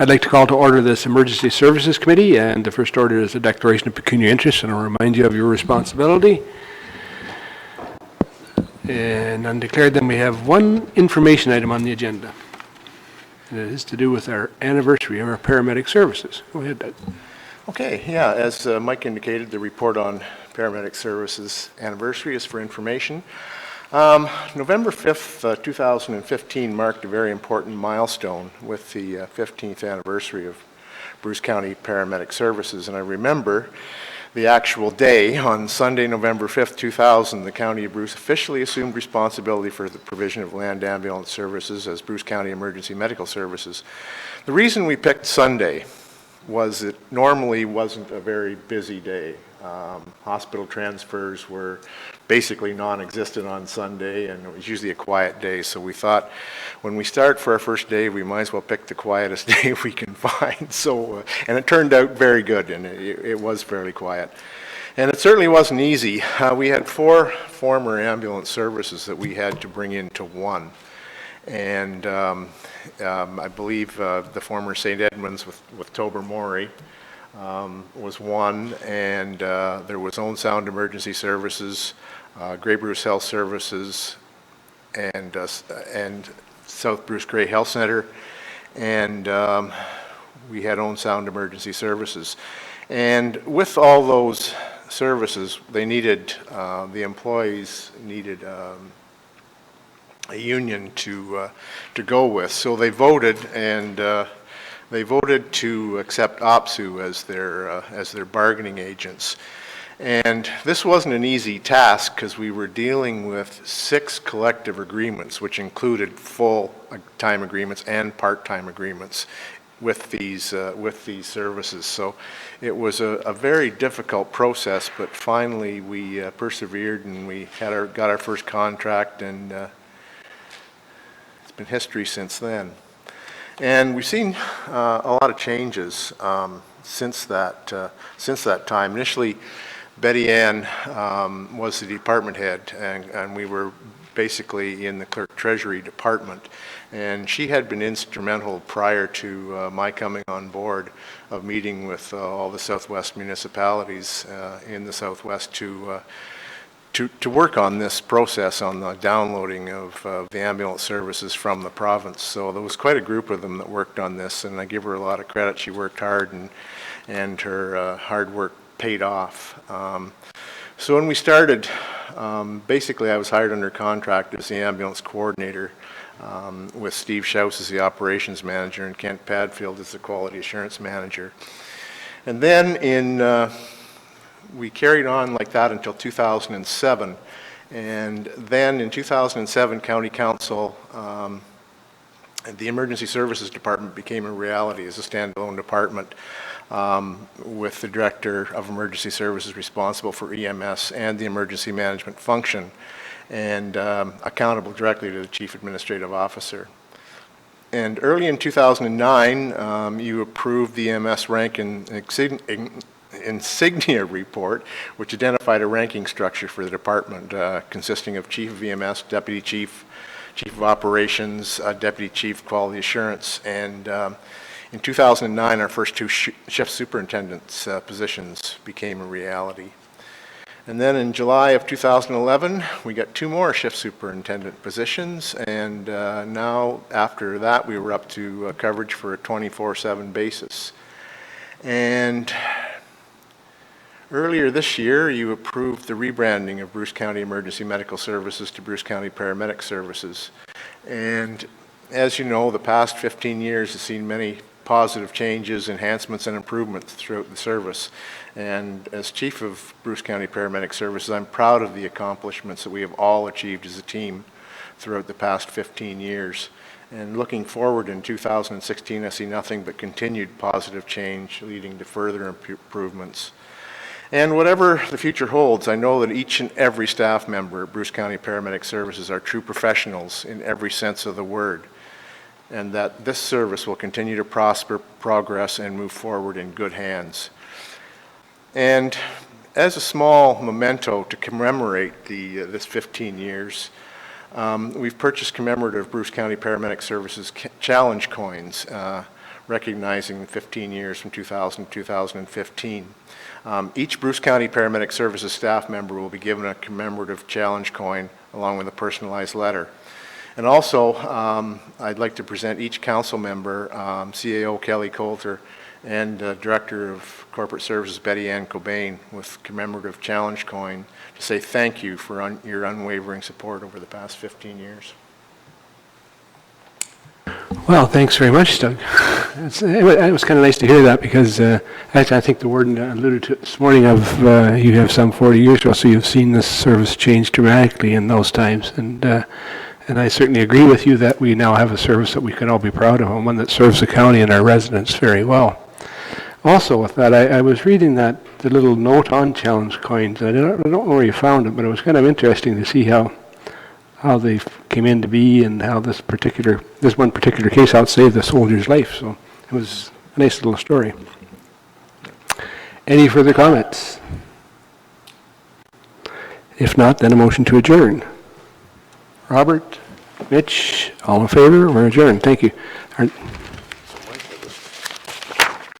I'd like to call to order this Emergency Services Committee, and the first order is a declaration of pecuniary interest, and I'll remind you of your responsibility. And undeclared, then we have one information item on the agenda. And it is to do with our anniversary of our paramedic services. Go ahead, Doug. Okay, yeah, as Mike indicated, the report on paramedic services anniversary is for information. November 5th, 2015 marked a very important milestone with the 15th anniversary of Bruce County Paramedic Services, and I remember the actual day. On Sunday, November 5th, 2000, the County of Bruce officially assumed responsibility for the provision of land ambulance services as Bruce County Emergency Medical Services. The reason we picked Sunday was it normally wasn't a very busy day. Hospital transfers were basically non-existent on Sunday, and it was usually a quiet day, so we thought when we start for our first day, we might as well pick the quietest day we can find. So, and it turned out very good, and it was fairly quiet. And it certainly wasn't easy. We had 4 former ambulance services that we had to bring into one. And I believe the former St. Edmunds with Tobermory was one, and there was Owen Sound Emergency Services, Grey Bruce Health Services, and South Bruce Grey Health Center, and we had Owen Sound Emergency Services. And with all those services, they needed, the employees needed a union to go with. So they voted, and they voted to accept OPSU as their bargaining agents. And this wasn't an easy task because we were dealing with 6 collective agreements, which included full-time agreements and part-time agreements with these services. So it was a very difficult process, but finally we persevered, and we got our first contract, and it's been history since then. And we've seen a lot of changes since that time. Initially, Betty Ann was the department head, and we were basically in the clerk treasury department. And she had been instrumental prior to my coming on board of meeting with all the Southwest municipalities in the Southwest to work on this process, on the downloading of the ambulance services from the province. So there was quite a group of them that worked on this, and I give her a lot of credit. She worked hard, and her hard work paid off. So when we started, basically I was hired under contract as the ambulance coordinator with Steve Schaus as the operations manager and Kent Padfield as the quality assurance manager. And then we carried on like that until 2007. And then in 2007, County Council, the Emergency Services Department became a reality as a standalone department with the Director of Emergency Services responsible for EMS and the emergency management function, and accountable directly to the Chief Administrative Officer. And early in 2009, you approved the EMS rank and insignia report, which identified a ranking structure for the department consisting of Chief of EMS, Deputy Chief, Chief of Operations, Deputy Chief Quality Assurance, and in 2009 our first 2 shift superintendents positions became a reality. And then in July of 2011 we got 2 more shift superintendent positions, and now after that we were up to coverage for a 24/7 basis. And earlier this year, you approved the rebranding of Bruce County Emergency Medical Services to Bruce County Paramedic Services. And as you know, the past 15 years has seen many positive changes, enhancements, and improvements throughout the service. And as Chief of Bruce County Paramedic Services, I'm proud of the accomplishments that we have all achieved as a team throughout the past 15 years. And looking forward in 2016, I see nothing but continued positive change leading to further improvements. And whatever the future holds, I know that each and every staff member at Bruce County Paramedic Services are true professionals in every sense of the word, and that this service will continue to prosper, progress, and move forward in good hands. And as a small memento to commemorate this 15 years, we've purchased commemorative Bruce County Paramedic Services challenge coins recognizing 15 years from 2000 to 2015. Each Bruce County Paramedic Services staff member will be given a commemorative challenge coin along with a personalized letter. And also, I'd like to present each council member, CAO Kelly Coulter and Director of Corporate Services Betty Ann Cobain, with commemorative challenge coin to say thank you for your unwavering support over the past 15 years. Well, thanks very much, Doug. It was kind of nice to hear that because I think the warden alluded to it this morning of you have some 40 years ago, so you've seen this service change dramatically in those times. And I certainly agree with you that we now have a service that we can all be proud of and one that serves the county and our residents very well. Also with that, I was reading the little note on challenge coins. I don't know where you found it, but it was kind of interesting to see how they came in to be and how this one particular case, how it saved the soldier's life. So it was a nice little story. Any further comments? If not, then a motion to adjourn. Robert, Mitch, all in favor? We're adjourned. Thank you.